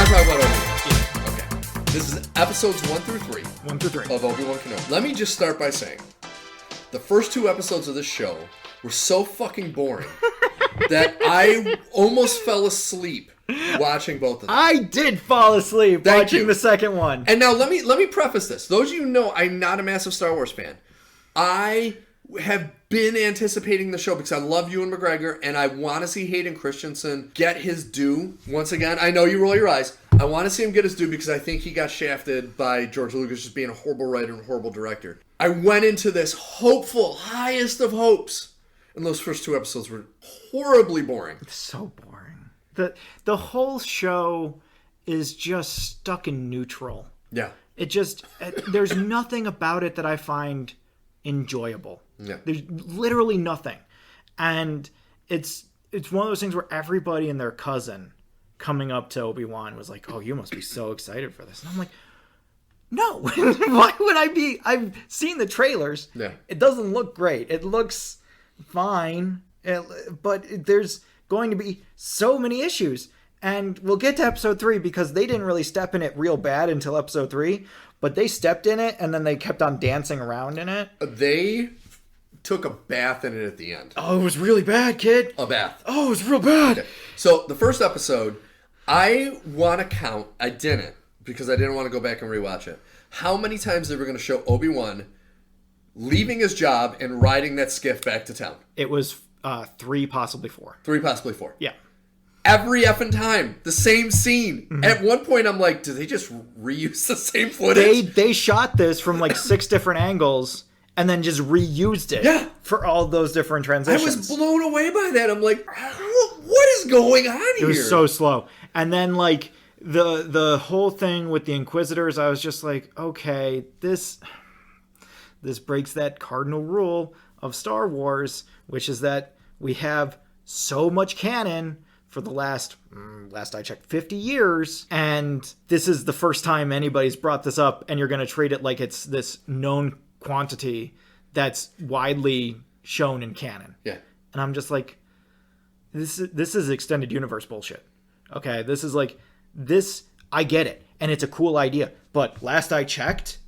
to talk about Obi-Wan. Okay. This is episodes 1 through 3. 1 through 3. Of Obi Wan Kenobi. Let me just start by saying, the first 2 episodes of this show were so fucking boring that I almost fell asleep watching both of them. I did fall asleep watching the second one. And now let me preface this. Those of you who know I'm not a massive Star Wars fan. I have been anticipating the show because I love Ewan McGregor and I want to see Hayden Christensen get his due once again. I know you roll your eyes. I want to see him get his due because I think he got shafted by George Lucas just being a horrible writer and a horrible director. I went into this hopeful, highest of hopes, and those first 2 episodes were horribly boring. It's so boring. The whole show is just stuck in neutral. Yeah. There's nothing about it that I find enjoyable. Yeah. There's literally nothing. And it's one of those things where everybody and their cousin coming up to Obi-Wan was like, oh, you must be so excited for this. And I'm like, no. Why would I be? I've seen the trailers. Yeah. It doesn't look great. It looks fine. But there's going to be so many issues. And we'll get to episode 3 because they didn't really step in it real bad until episode 3. But they stepped in it and then they kept on dancing around in it. They took a bath in it at the end. Oh, it was really bad, kid. A bath. Oh, it was real bad. Okay. So the first episode, I want to count. I didn't because I didn't want to go back and rewatch it. How many times they were going to show Obi-Wan leaving his job and riding that skiff back to town? It was 3, possibly 4. 3, possibly 4. Yeah. Every effing time, the same scene. Mm-hmm. At one point, I'm like, do they just reuse the same footage? They shot this from like 6 different angles and then just reused it for all those different transitions. I was blown away by that. I'm like, what is going on here? It was so slow. And then like the whole thing with the Inquisitors, I was just like, okay, this breaks that cardinal rule of Star Wars, which is that we have so much canon for the last I checked, 50 years. And this is the first time anybody's brought this up, and you're going to treat it like it's this known quantity that's widely shown in canon. Yeah. And I'm just like, this is extended universe bullshit. Okay, this is like, I get it. And it's a cool idea. But last I checked,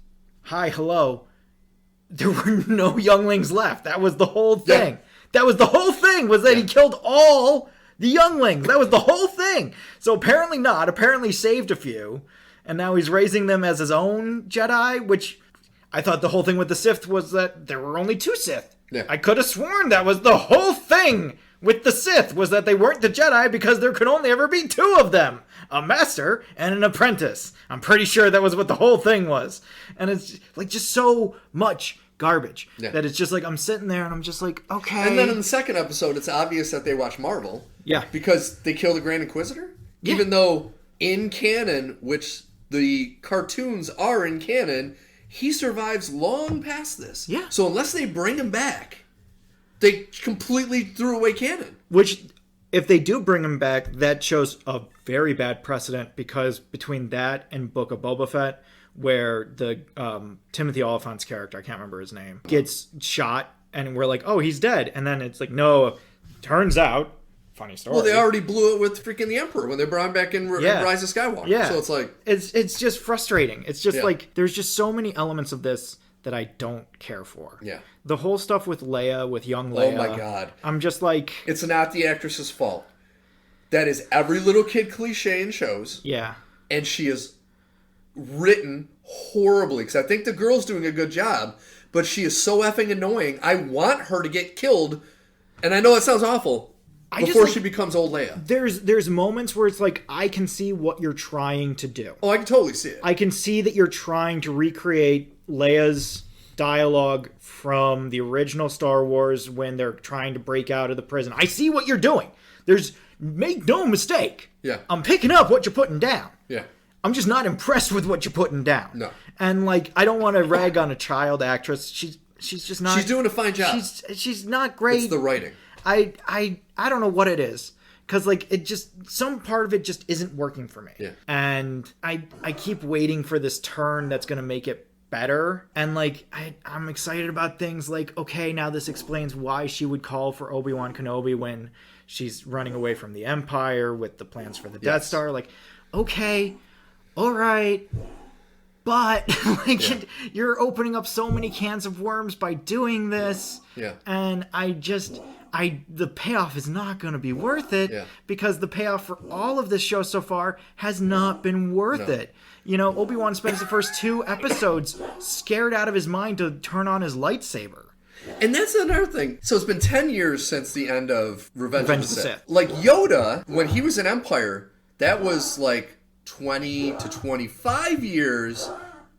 there were no younglings left. That was the whole thing. Yeah. That was the whole thing, was that he killed all the younglings. That was the whole thing. So apparently not. Apparently saved a few. And now he's raising them as his own Jedi, which I thought the whole thing with the Sith was that there were only 2 Sith. Yeah. I could have sworn that was the whole thing with the Sith, was that they weren't the Jedi because there could only ever be 2 of them. A master and an apprentice. I'm pretty sure that was what the whole thing was. And it's like just so much garbage that it's just like I'm sitting there and I'm just like, okay. And then in the second episode, it's obvious that they watch Marvel. Yeah. Because they kill the Grand Inquisitor. Yeah. Even though in canon, which the cartoons are in canon, he survives long past this. Yeah. So unless they bring him back, they completely threw away canon. Which, if they do bring him back, that shows a very bad precedent, because between that and Book of Boba Fett, where the Timothy Oliphant's character, I can't remember his name, gets shot, and we're like, oh, he's dead. And then it's like, no, turns out, funny story. Well, they already blew it with freaking the Emperor when they brought him back in Rise of Skywalker. Yeah. So it's like... It's just frustrating. It's just like, there's just so many elements of this that I don't care for. Yeah. The whole stuff with Leia, with young Leia. Oh my God. I'm just like... It's not the actress's fault. That is every little kid cliche in shows. Yeah. And she is written horribly, because I think the girl's doing a good job, but she is so effing annoying. I want her to get killed, and I know that sounds awful, before she becomes old Leia. There's moments where it's like, I can see what you're trying to do. Oh, I can totally see it. I can see that you're trying to recreate Leia's dialogue from the original Star Wars when they're trying to break out of the prison. I see what you're doing. Make no mistake. Yeah. I'm picking up what you're putting down. Yeah. I'm just not impressed with what you're putting down. No. And like, I don't want to rag on a child actress. She's just not. She's doing a fine job. She's not great. It's the writing. I don't know what it is. Because, like, some part of it just isn't working for me. Yeah. And I keep waiting for this turn that's going to make it better. And, like, I'm excited about things like, okay, now this explains why she would call for Obi Wan Kenobi when she's running away from the Empire with the plans for the Death Star. Like, okay, all right. But like you're opening up so many cans of worms by doing this. Yeah. And the payoff is not going to be worth it because the payoff for all of this show so far has not been worth it. You know, Obi Wan spends the first 2 episodes scared out of his mind to turn on his lightsaber. And that's another thing. So it's been 10 years since the end of Revenge of the Sith. Like Yoda, when he was in Empire, that was like 20 to 25 years,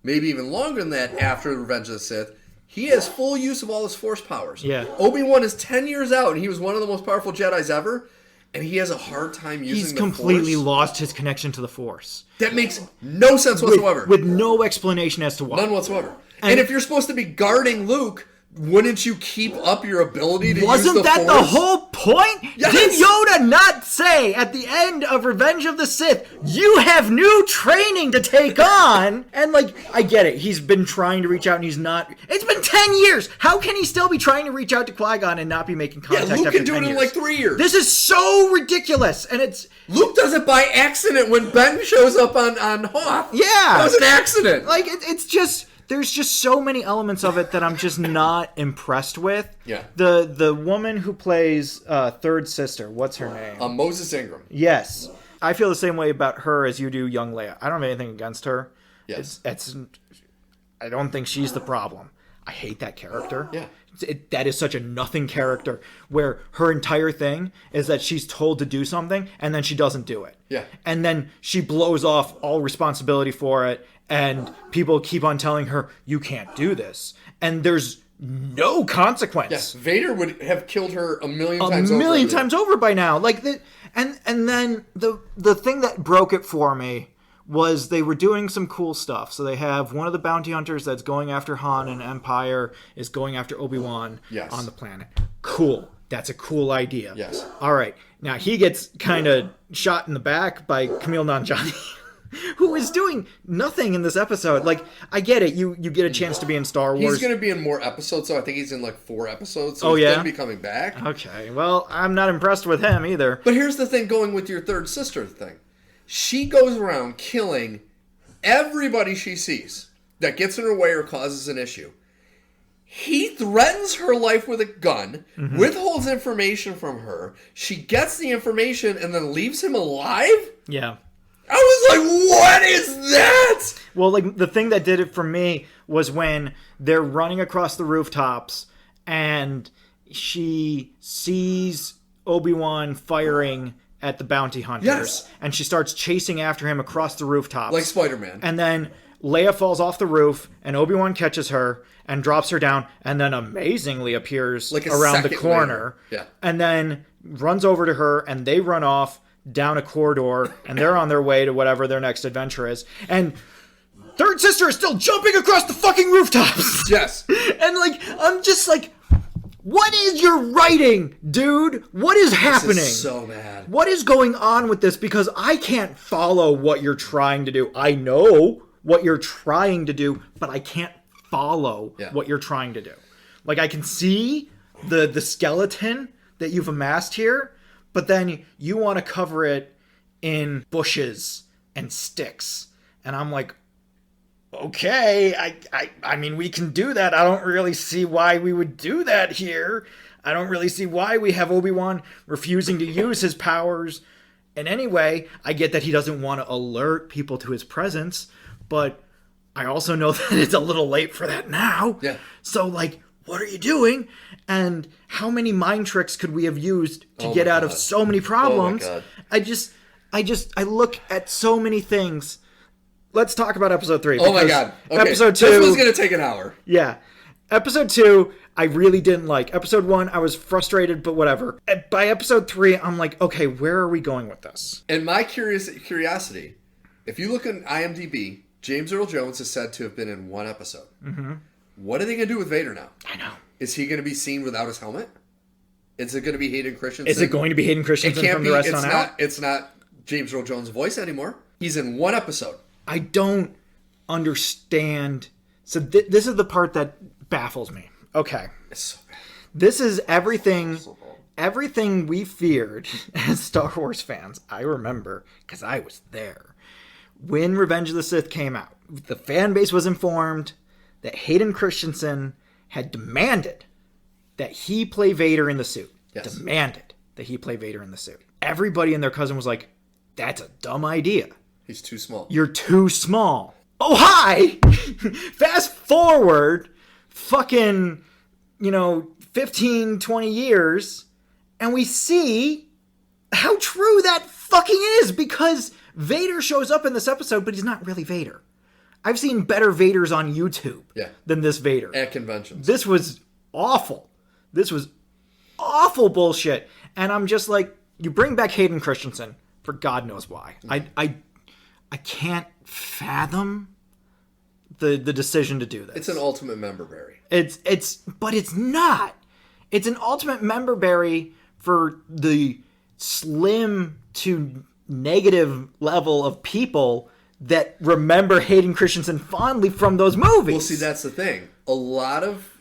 maybe even longer than that after Revenge of the Sith. He has full use of all his Force powers. Yeah. Obi-Wan is 10 years out, and he was one of the most powerful Jedis ever, and he has a hard time using the Force. He's completely lost his connection to the Force. That makes no sense whatsoever. With no explanation as to why. None whatsoever. And if you're supposed to be guarding Luke, wouldn't you keep up your ability to use the Force? Wasn't that the whole point? Yes. Did Yoda not say at the end of Revenge of the Sith, you have new training to take on? And like, I get it. He's been trying to reach out and he's not. It's been 10 years. How can he still be trying to reach out to Qui-Gon and not be making contact Luke after can do 10 it in years? like 3 years. This is so ridiculous. And it's... Luke does it by accident when Ben shows up on Hoth. Yeah. That was an accident. Like, it's just... There's just so many elements of it that I'm just not impressed with. Yeah. The woman who plays third sister, what's her name? Moses Ingram. Yes. I feel the same way about her as you do young Leia. I don't have anything against her. Yes. I don't think she's the problem. I hate that character. Yeah. That is such a nothing character where her entire thing is that she's told to do something and then she doesn't do it. Yeah. And then she blows off all responsibility for it and people keep on telling her, you can't do this. And there's no consequence. Yes. Vader would have killed her a million times over by now. Like and then the thing that broke it for me was they were doing some cool stuff. So they have one of the bounty hunters that's going after Han and Empire is going after Obi-Wan on the planet. Cool. That's a cool idea. Yes. All right. Now he gets kind of shot in the back by Kumail Nanjiani, who is doing nothing in this episode. Like, I get it. You get a chance to be in Star Wars. He's going to be in more episodes, so I think he's in like 4 episodes. So he's going to be coming back. Okay. Well, I'm not impressed with him either. But here's the thing going with your third sister thing. She goes around killing everybody she sees that gets in her way or causes an issue. He threatens her life with a gun, withholds information from her. She gets the information and then leaves him alive? Yeah. I was like, what is that? Well, like, the thing that did it for me was when they're running across the rooftops and she sees Obi-Wan firing at the bounty hunters. Yes. And she starts chasing after him across the rooftops. Like Spider-Man. And then Leia falls off the roof and Obi-Wan catches her and drops her down and then amazingly appears like around the corner. Yeah. And then runs over to her and they run off down a corridor and they're on their way to whatever their next adventure is. And third sister is still jumping across the fucking rooftops. Yes. And like, I'm just like, what is your writing, dude? What is happening? This is so bad. What is going on with this? Because I can't follow what you're trying to do. I know what you're trying to do, but I can't follow what you're trying to do. Like, I can see the skeleton that you've amassed here, but then you want to cover it in bushes and sticks. And I'm like, okay, I mean, we can do that. I don't really see why we would do that here. I don't really see why we have Obi-Wan refusing to use his powers in any way. I get that he doesn't want to alert people to his presence, but I also know that it's a little late for that now. Yeah. So, like, what are you doing? And how many mind tricks could we have used to get out of so many problems? Oh my God. I look at so many things. Let's talk about episode 3. Oh my God. Okay. Episode 2. This was going to take an hour. Yeah. Episode 2, I really didn't like. Episode 1, I was frustrated, but whatever. By episode 3, I'm like, okay, where are we going with this? And my curiosity, if you look at IMDb, James Earl Jones is said to have been in 1 episode. Mm-hmm. What are they going to do with Vader now? I know. Is he going to be seen without his helmet? Is it going to be Hayden Christensen? Is it going to be Hayden Christensen from the rest on out? It's not James Earl Jones' voice anymore. He's in 1 episode. I don't understand. So this is the part that baffles me. Okay. It's so bad. This is everything. everything we feared as Star Wars fans, I remember, because I was there, when Revenge of the Sith came out, the fan base was informed that Hayden Christensen had demanded that he play Vader in the suit. Yes. Demanded that he play Vader in the suit. Everybody and their cousin was like, that's a dumb idea. He's too small. You're too small. Oh, hi! Fast forward fucking, 15, 20 years, and we see how true that fucking is, because Vader shows up in this episode, but he's not really Vader. I've seen better Vaders on YouTube than this Vader. At conventions. This was awful. This was awful bullshit. And I'm just like, you bring back Hayden Christensen for God knows why. I can't fathom the decision to do this. It's an ultimate member berry. But it's not. It's an ultimate member berry for the slim to negative level of people that remember Hayden Christensen fondly from those movies. Well, see, that's the thing. A lot of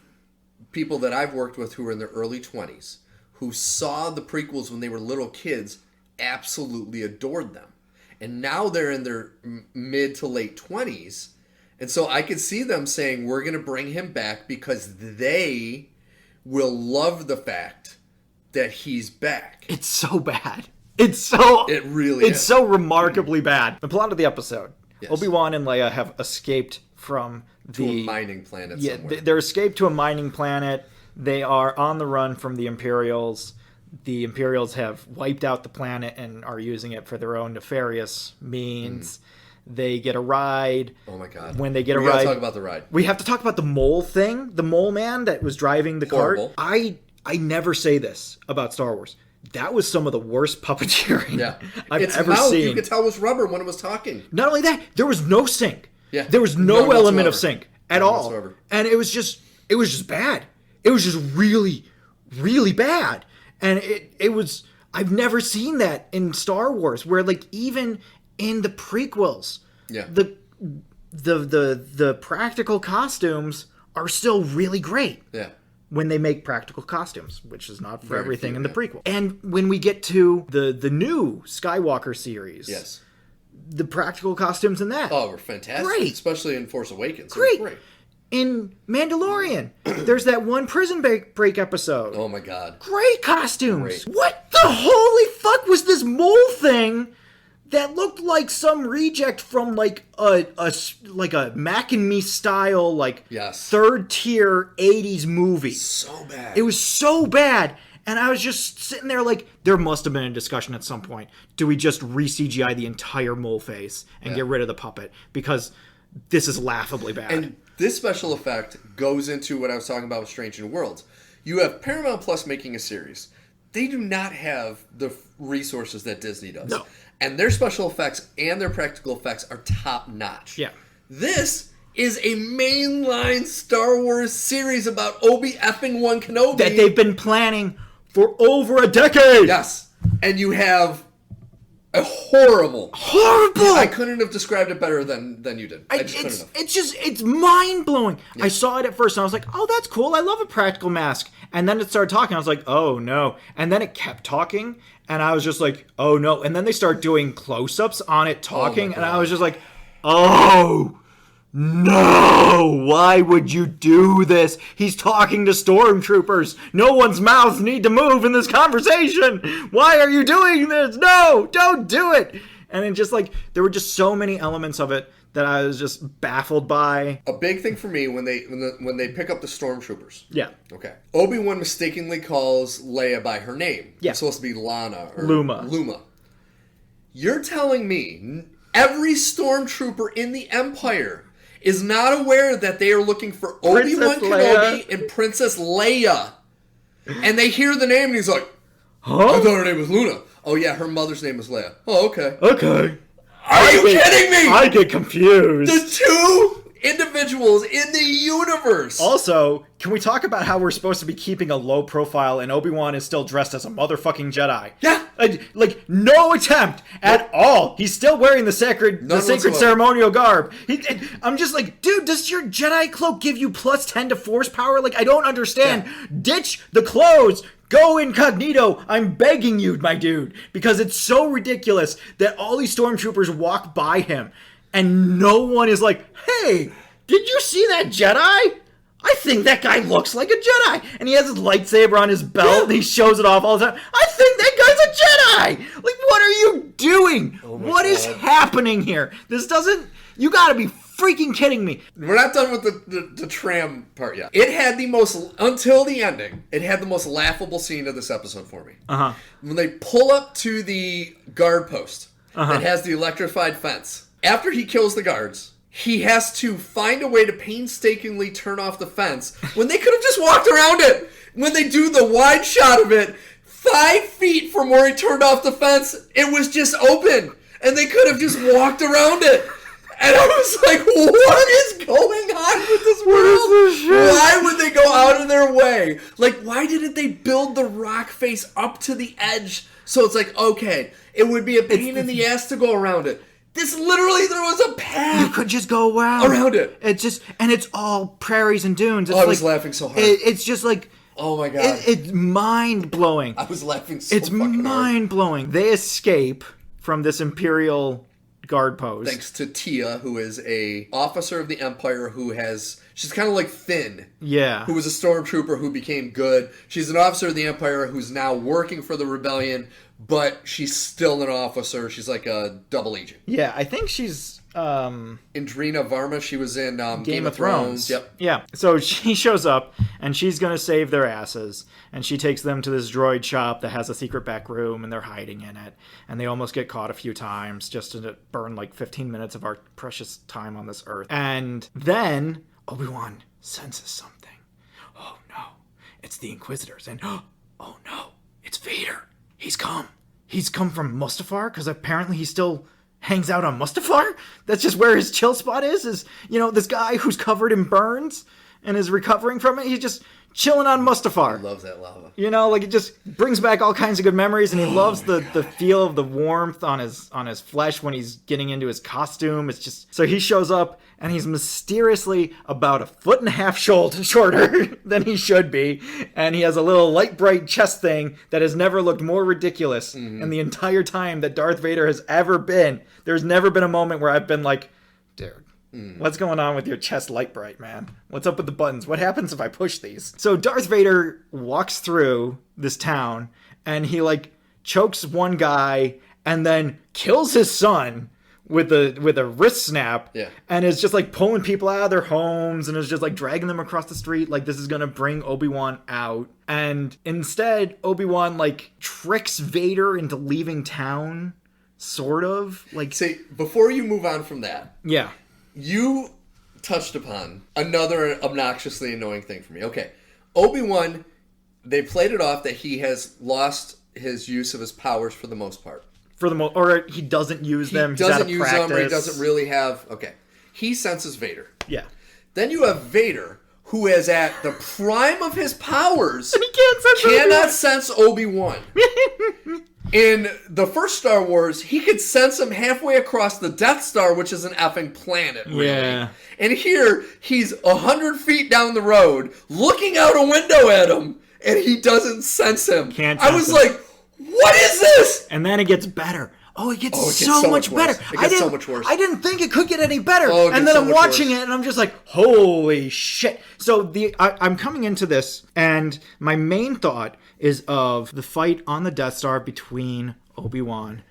people that I've worked with who were in their early 20s, who saw the prequels when they were little kids, absolutely adored them. And now they're in their mid to late 20s. And so I could see them saying, we're going to bring him back because they will love the fact that he's back. It's so bad. It really is. It's so remarkably bad. The plot of the episode. Yes. Obi Wan and Leia have escaped from a mining planet somewhere. They're escaped to a mining planet. They are on the run from the Imperials. The Imperials have wiped out the planet and are using it for their own nefarious means. They get a ride. Oh my God. When they get a ride. We gotta talk about the ride. We have to talk about the mole thing. The mole man that was driving the cart. I never say this about Star Wars. That was some of the worst puppeteering I've ever seen. You could tell it was rubber when it was talking. Not only that, there was no sync. Yeah. There was no element of sync at all. Whatsoever. And it was just bad. It was just really, really bad. And it was, I've never seen that in Star Wars, where like even in the prequels, the practical costumes are still really great. Yeah. When they make practical costumes, which is not for everything in the prequel. And when we get to the new Skywalker series, the practical costumes in that. Oh, were fantastic. Great. Especially in Force Awakens. Great. In Mandalorian, there's that one prison break episode. Oh my God. Great costumes. Great. What the holy fuck was this mole thing that looked like some reject from like a Mac and Me style third tier 80s movie. So bad. It was so bad. And I was just sitting there like, there must have been a discussion at some point. Do we just re-CGI the entire mole face and get rid of the puppet? Because this is laughably bad. And this special effect goes into what I was talking about with Strange New Worlds. You have Paramount Plus making a series. They do not have the resources that Disney does. No. And their special effects and their practical effects are top notch. Yeah. This is a mainline Star Wars series about Obi effing Wan Kenobi. That they've been planning for over a decade. Yes. And you have a horrible. I couldn't have described it better than you did. I just couldn't have. It's mind-blowing. Yeah. I saw it at first and I was like, oh, that's cool. I love a practical mask. And then it started talking. I was like, oh, no. And then it kept talking. And I was just like, oh, no. And then they start doing close-ups on it talking. And I was just like, oh, no. Why would you do this? He's talking to stormtroopers. No one's mouths need to move in this conversation. Why are you doing this? No, don't do it. And it just like, there were just so many elements of it that I was just baffled by. A big thing for me when they pick up the stormtroopers. Yeah. Okay. Obi-Wan mistakenly calls Leia by her name. Yeah. It's supposed to be Lana or Luma. You're telling me every stormtrooper in the Empire is not aware that they are looking for Obi-Wan Kenobi and Princess Leia. And they hear the name and he's like, huh? I thought her name was Luna. Oh yeah, her mother's name is Leia. Oh, okay. Okay. Are you kidding me? I get confused. The two individuals in the universe. Also, can we talk about how we're supposed to be keeping a low profile and Obi-Wan is still dressed as a motherfucking Jedi? Yeah. Like no attempt at all. He's still wearing the sacred ceremonial garb. I'm just like, dude, does your Jedi cloak give you +10 to force power? Like, I don't understand. Yeah. Ditch the clothes. Go incognito. I'm begging you, my dude. Because it's so ridiculous that all these stormtroopers walk by him and no one is like, hey, did you see that Jedi? I think that guy looks like a Jedi. And he has his lightsaber on his belt and he shows it off all the time. I think that guy's a Jedi. Like, what are you doing? What is happening here? This doesn't... You gotta be freaking kidding me. We're not done with the tram part yet. It had the most... Until the ending, it had the most laughable scene of this episode for me. Uh-huh. When they pull up to the guard post that has the electrified fence. After he kills the guards... He has to find a way to painstakingly turn off the fence when they could have just walked around it. When they do the wide shot of it, 5 feet from where he turned off the fence, it was just open. And they could have just walked around it. And I was like, what is going on with this world? Why would they go out of their way? Like, why didn't they build the rock face up to the edge? So it's like, okay, it would be a pain in the ass to go around it. This literally, there was a path. You could just go around it. It's just, and it's all prairies and dunes. It's I was laughing so hard. It's just like, oh my God. It's mind blowing. I was laughing so fucking hard. It's mind blowing. They escape from this Imperial guard post. Thanks to Tia, who is a officer of the Empire she's kind of like Finn. Yeah. Who was a stormtrooper who became good. She's an officer of the Empire who's now working for the rebellion, but she's still an officer. She's like a double agent. Yeah, I think she's... Indrina Varma, she was in Game of Thrones. Yep. Yeah, so she shows up, and she's going to save their asses, and she takes them to this droid shop that has a secret back room, and they're hiding in it, and they almost get caught a few times just to burn like 15 minutes of our precious time on this earth. And then Obi-Wan senses something. Oh no, it's the Inquisitors, and oh no, it's Vader. He's come from Mustafar, because apparently he still hangs out on Mustafar. That's just where his chill spot is, this guy who's covered in burns and is recovering from it. He's just chilling on Mustafar. He loves that lava. It just brings back all kinds of good memories, and he loves the feel of the warmth on his flesh when he's getting into his costume. It's just, so he shows up, and he's mysteriously about 1.5 feet shorter than he should be, and he has a little light bright chest thing that has never looked more ridiculous in the entire time that Darth Vader has ever been. There's never been a moment where I've been like, dude, what's going on with your chest light bright, man? What's up with the buttons? What happens if I push these? So Darth Vader walks through this town, and he chokes one guy and then kills his son with a wrist snap. Yeah. And is just pulling people out of their homes and is just dragging them across the street like this is gonna bring Obi-Wan out. And instead Obi-Wan tricks Vader into leaving town, sort of. Say, before you move on from that. Yeah. You touched upon another obnoxiously annoying thing for me. Okay. Obi-Wan, they played it off that he has lost his use of his powers for the most part. Or he doesn't use them. He doesn't use them, or he doesn't really have... Okay. He senses Vader. Yeah. Then you have Vader, who is at the prime of his powers... And he cannot sense Obi-Wan. In the first Star Wars, he could sense him halfway across the Death Star, which is an effing planet, really. Yeah. And here, he's 100 feet down the road, looking out a window at him, and he doesn't sense him. I was like... What is this? And then it gets better. It gets so much better. It gets so much worse. I didn't think it could get any better. And then I'm watching it, and I'm just like, holy shit. So I'm coming into this, and my main thought is of the fight on the Death Star between Obi-Wan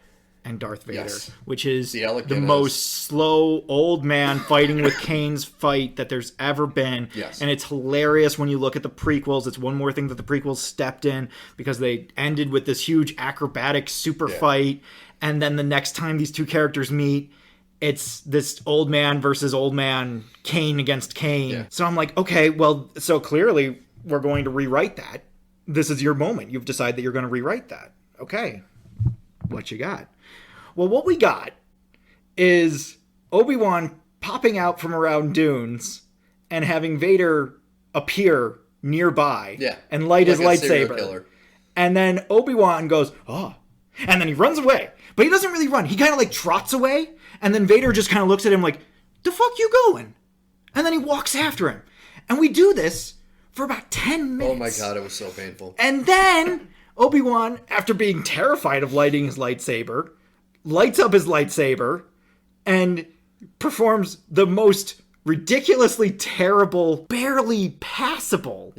and Darth Vader, which is the most slow old man fighting with Kane's fight that there's ever been. Yes. And it's hilarious when you look at the prequels. It's one more thing that the prequels stepped in, because they ended with this huge acrobatic super fight. And then the next time these two characters meet, it's this old man versus old man, Kane against Kane. Yeah. So I'm like, okay, well, so clearly we're going to rewrite that. This is your moment. You've decided that you're going to rewrite that. Okay. What you got? Well, what we got is Obi-Wan popping out from around dunes and having Vader appear nearby and light his lightsaber. And then Obi-Wan goes, oh. And then he runs away. But he doesn't really run. He kind of like trots away. And then Vader just kind of looks at him like, the fuck you going? And then he walks after him. And we do this for about 10 minutes. Oh my God, it was so painful. And then Obi-Wan, after being terrified of lighting his lightsaber, lights up his lightsaber and performs the most ridiculously terrible, barely passable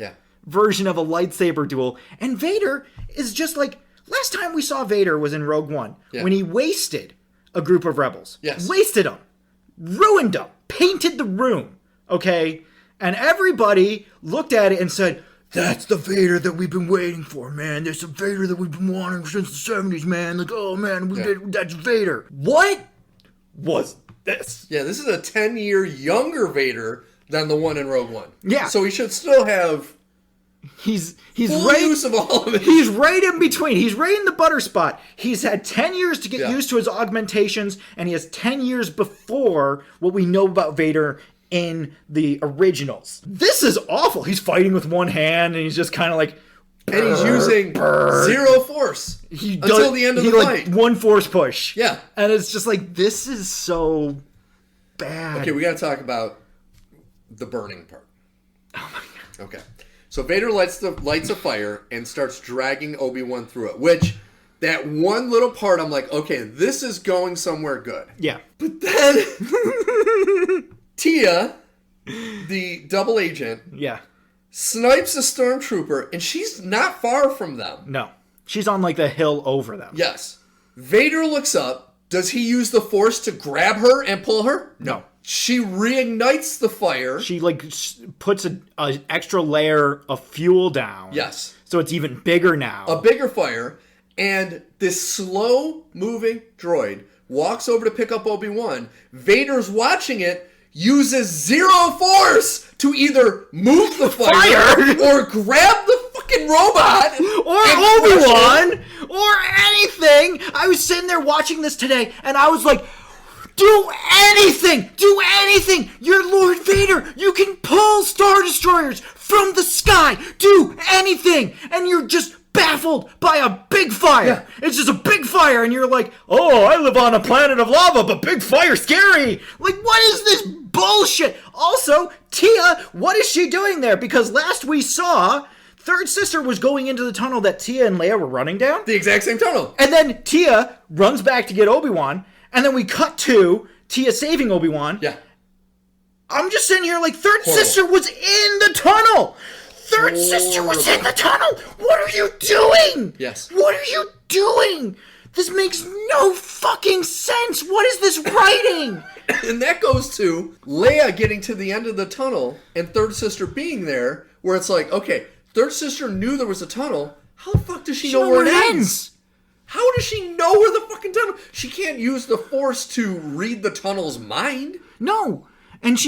version of a lightsaber duel. And Vader is just like, last time we saw Vader was in Rogue One, when he wasted a group of rebels. Yes. Wasted them. Ruined them. Painted the room. Okay? And everybody looked at it and said, that's the Vader that we've been waiting for, man. There's the Vader that we've been wanting since the 70s, man. Like, oh, man, that's Vader. What was this? Yeah, this is a 10-year younger Vader than the one in Rogue One. Yeah. So he should still have he's full right, use of all of it. He's right in between. He's right in the butter spot. He's had 10 years to get used to his augmentations, and he has 10 years before what we know about Vader in the originals. This is awful. He's fighting with one hand, and he's just kind of like... And he's using zero force until the end of the fight. One force push. Yeah. And it's just like, this is so bad. Okay, we got to talk about the burning part. Oh my God. Okay. So Vader lights a fire and starts dragging Obi-Wan through it, which that one little part I'm like, okay, this is going somewhere good. Yeah. But then Tia, the double agent, snipes a stormtrooper, and she's not far from them. No. She's on, like, the hill over them. Yes. Vader looks up. Does he use the Force to grab her and pull her? No. She reignites the fire. She, like, puts an extra layer of fuel down. Yes. So it's even bigger now. A bigger fire. And this slow-moving droid walks over to pick up Obi-Wan. Vader's watching it, uses zero force to either move the fire or grab the fucking robot or Obi-Wan or anything. I was sitting there watching this today and I was like, do anything! Do anything! You're Lord Vader! You can pull Star Destroyers from the sky! Do anything! And you're just baffled by a big fire! Yeah. It's just a big fire and you're like, oh, I live on a planet of lava, but big fire scary! Like, what is this bullshit? Also, Tia, what is she doing there? Because last we saw, Third Sister was going into the tunnel that Tia and Leia were running down. The exact same tunnel. And then Tia runs back to get Obi-Wan. And then we cut to Tia saving Obi-Wan. Yeah. I'm just sitting here like, Third Sister was in the tunnel! Third Sister was in the tunnel! What are you doing? Yes. What are you doing? This makes no fucking sense! What is this writing? And that goes to Leia getting to the end of the tunnel and Third Sister being there, where it's like, okay, Third Sister knew there was a tunnel. How the fuck does she know where it ends? How does she know where the fucking tunnel... She can't use the Force to read the tunnel's mind. No. And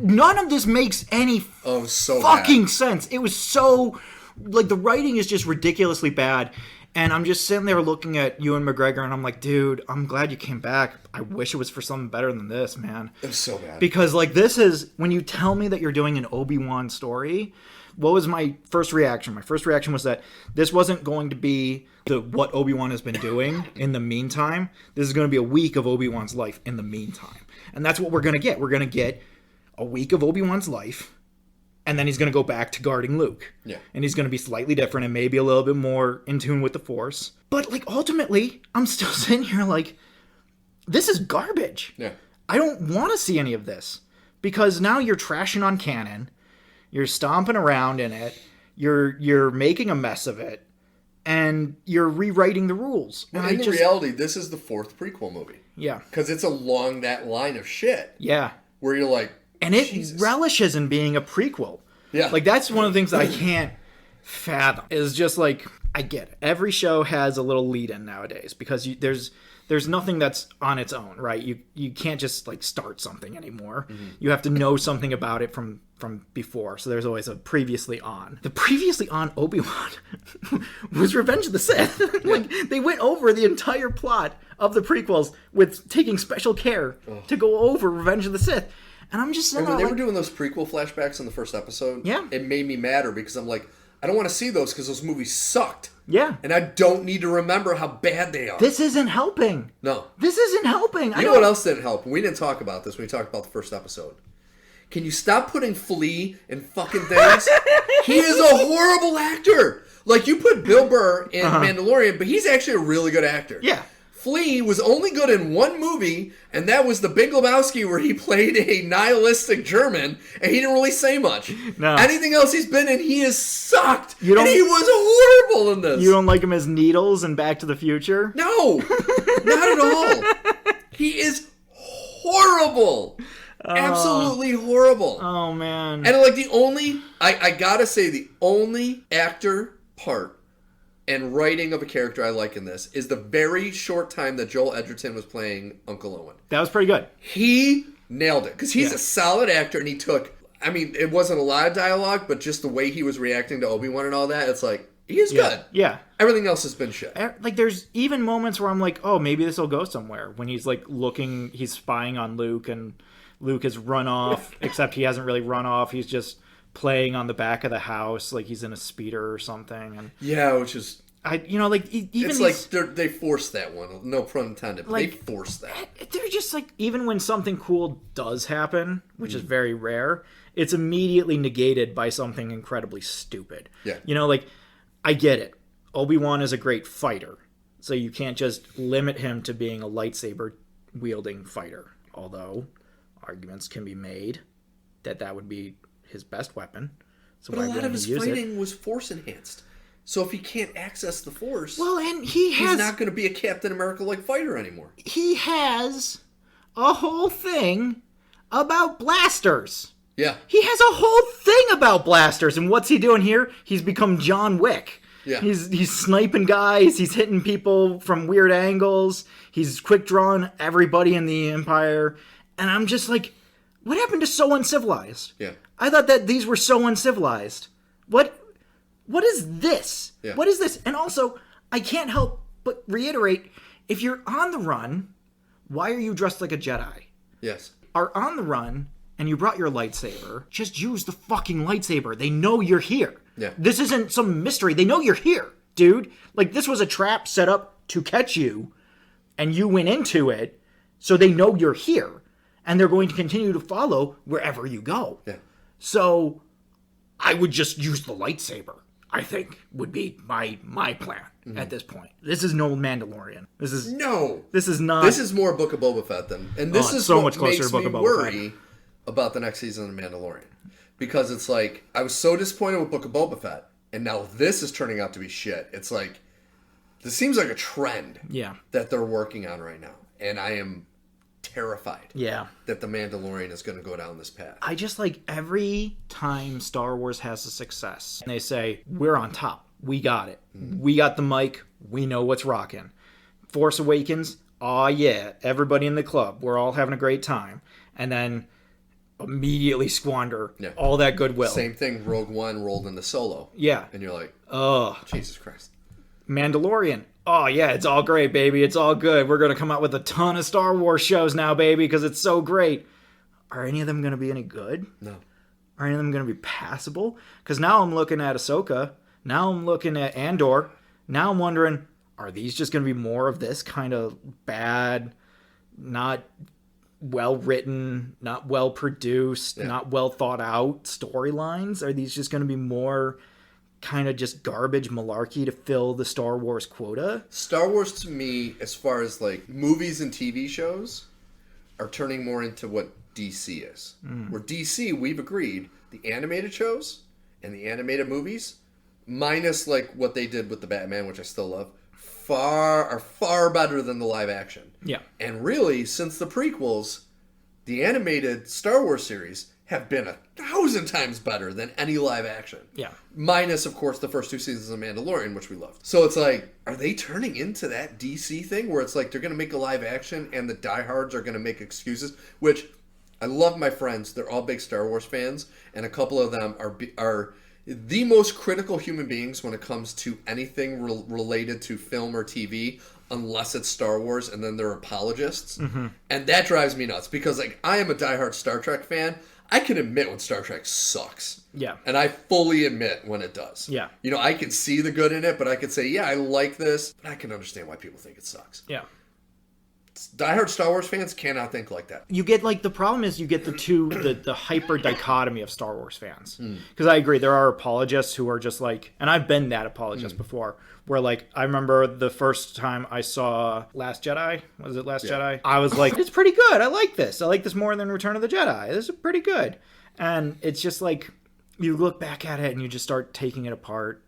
none of this makes any fucking sense. It was so... Like, the writing is just ridiculously bad. And I'm just sitting there looking at Ewan McGregor, and I'm like, dude, I'm glad you came back. I wish it was for something better than this, man. It was so bad. Because, like, this is... When you tell me that you're doing an Obi-Wan story... What was my first reaction? My first reaction was that this wasn't going to be what Obi-Wan has been doing in the meantime. This is going to be a week of Obi-Wan's life in the meantime. And that's what we're going to get. We're going to get a week of Obi-Wan's life, and then he's going to go back to guarding Luke. Yeah. And he's going to be slightly different and maybe a little bit more in tune with the Force. But, like, ultimately, I'm still sitting here like, this is garbage. Yeah. I don't want to see any of this. Because now you're trashing on canon. You're stomping around in it. You're making a mess of it. And you're rewriting the rules. Well, in reality, this is the fourth prequel movie. Yeah. Because it's along that line of shit. Yeah. Where you're like, and it Jesus. relishes in being a prequel. Yeah. Like, that's one of the things that I can't fathom. Is just like, I get it. Every show has a little lead-in nowadays. Because there's nothing that's on its own, right? You can't just like start something anymore. You have to know something about it from before. So there's always a previously on. The previously on Obi-Wan was Revenge of the Sith. Like they went over the entire plot of the prequels with taking special care to go over Revenge of the Sith. And I'm just when they were doing those prequel flashbacks in the first episode, it made me madder because I'm like, I don't want to see those because those movies sucked. Yeah. And I don't need to remember how bad they are. This isn't helping. No. This isn't helping. You know what else didn't help? We didn't talk about this when we talked about the first episode. Can you stop putting Flea in fucking things? He is a horrible actor. Like, you put Bill Burr in Mandalorian, but he's actually a really good actor. Yeah. Flea was only good in one movie, and that was The Big Lebowski, where he played a nihilistic German, and he didn't really say much. No. Anything else he's been in, he has sucked. And he was horrible in this. You don't like him as Needles in Back to the Future? No, not at all. He is horrible. Absolutely horrible. Oh, man. And like the only, I gotta say, the only actor part and writing of a character I like in this is the very short time that Joel Edgerton was playing Uncle Owen. That was pretty good. He nailed it. Because he's a solid actor, and he took, I mean, it wasn't a lot of dialogue, but just the way he was reacting to Obi Wan and all that, it's like, he is good. Yeah. Everything else has been shit. Like, there's even moments where I'm like, oh, maybe this will go somewhere. When he's, like, he's spying on Luke, and Luke has run off, except he hasn't really run off. He's just playing on the back of the house like he's in a speeder or something. And which is... even it's like they forced that one. No pun intended, but like, they forced that. They're just like, even when something cool does happen, which is very rare, it's immediately negated by something incredibly stupid. Yeah. Like, I get it. Obi-Wan is a great fighter, so you can't just limit him to being a lightsaber-wielding fighter. Although, arguments can be made that would be his best weapon. So but a lot of his fighting was Force-enhanced. So if he can't access the Force, well, and he's not going to be a Captain America-like fighter anymore. He has a whole thing about blasters. Yeah. He has a whole thing about blasters. And what's he doing here? He's become John Wick. Yeah. He's sniping guys. He's hitting people from weird angles. He's quick drawing everybody in the Empire. And I'm just like, what happened to so uncivilized? Yeah. I thought that these were so uncivilized. What is this? Yeah. What is this? And also, I can't help but reiterate, if you're on the run, why are you dressed like a Jedi? Yes. Are on the run, and you brought your lightsaber, just use the fucking lightsaber. They know you're here. Yeah. This isn't some mystery. They know you're here, dude. Like, this was a trap set up to catch you, and you went into it, so they know you're here. And they're going to continue to follow wherever you go. Yeah. So, I would just use the lightsaber. I think would be my plan at this point. This is no Mandalorian. This is not. This is more Book of Boba Fett than, and this is so what much closer makes to Book me of Boba worry Fett. About the next season of Mandalorian, because it's like I was so disappointed with Book of Boba Fett, and now this is turning out to be shit. It's like this seems like a trend, that they're working on right now, and I am terrified that the Mandalorian is going to go down this path. I just like every time Star Wars has a success and they say, we're on top, we got it, we got the mic, we know what's rocking. Force Awakens, oh yeah, everybody in the club, we're all having a great time, and then immediately squander all that goodwill. Same thing, Rogue One rolled into Solo, and you're like, oh Jesus Christ. Mandalorian, oh yeah, it's all great, baby. It's all good. We're going to come out with a ton of Star Wars shows now, baby, because it's so great. Are any of them going to be any good? No. Are any of them going to be passable? Because now I'm looking at Ahsoka. Now I'm looking at Andor. Now I'm wondering, are these just going to be more of this kind of bad, not well written, not well produced, not well thought out storylines? Are these just going to be more kind of just garbage malarkey to fill the Star Wars quota? Star Wars, to me, as far as like movies and TV shows, are turning more into what DC is. Where DC, we've agreed, the animated shows and the animated movies, minus like what they did with the Batman, which I still love, are far better than the live action. Yeah. And really, since the prequels, the animated Star Wars series have been 1,000 1,000 times better than any live action. Yeah. Minus, of course, the first 2 seasons of Mandalorian, which we loved. So it's like, are they turning into that DC thing where it's like they're going to make a live action and the diehards are going to make excuses? Which, I love my friends. They're all big Star Wars fans, and a couple of them are the most critical human beings when it comes to anything related to film or TV, unless it's Star Wars, and then they're apologists. Mm-hmm. And that drives me nuts because, like, I am a diehard Star Trek fan. I can admit when Star Trek sucks. Yeah. And I fully admit when it does. Yeah. You know, I can see the good in it, but I can say, yeah, I like this, but I can understand why people think it sucks. Yeah. Diehard Star Wars fans cannot think like that. You get, like, the problem is you get the hyper dichotomy of Star Wars fans. Because I agree, there are apologists who are just like, and I've been that apologist before, where, like, I remember the first time I saw Last Jedi. Was it Last Jedi? I was like, it's pretty good. I like this. I like this more than Return of the Jedi. This is pretty good. And it's just like, you look back at it and you just start taking it apart.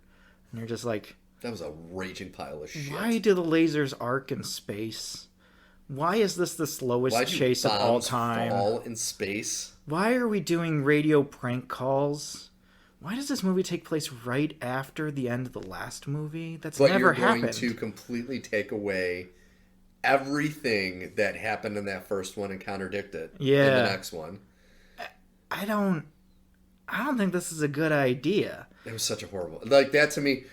And you're just like, that was a raging pile of shit. Why do the lasers arc in space? Why is this the slowest chase of all time? Fall in space? Why are we doing radio prank calls? Why does this movie take place right after the end of the last movie? That's never happened. But you're going to completely take away everything that happened in that first one and contradict it in the next one. I don't think this is a good idea. It was such a horrible... Like, that to me,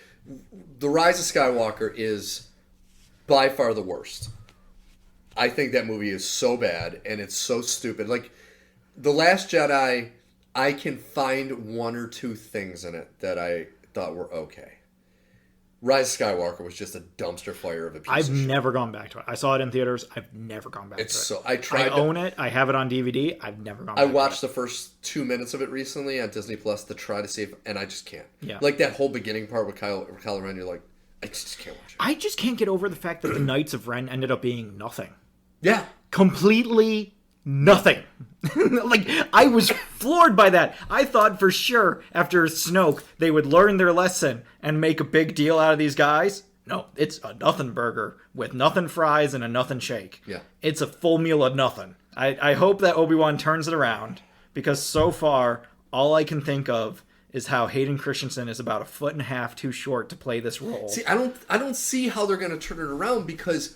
The Rise of Skywalker is by far the worst. I think that movie is so bad, and it's so stupid. Like, The Last Jedi, I can find 1 or 2 things in it that I thought were okay. Rise of Skywalker was just a dumpster fire of a piece I've of shit. never gone back to it. I saw it in theaters. I've never gone back to it. So I tried. I own it. I have it on DVD. I've never gone back to it. I watched the first 2 minutes of it recently on Disney Plus to try to see if, and I just can't. Yeah. Like that whole beginning part with Kylo Ren, you're like, I just can't watch it. I just can't get over the fact that the Knights of Ren ended up being nothing. Yeah. Completely nothing. Like, I was floored by that. I thought for sure after Snoke they would learn their lesson and make a big deal out of these guys. No, it's a nothing burger with nothing fries and a nothing shake. Yeah. It's a full meal of nothing. I hope that Obi Wan turns it around, because so far all I can think of is how Hayden Christensen is about 1.5 feet too short to play this role. See, I don't see how they're going to turn it around, because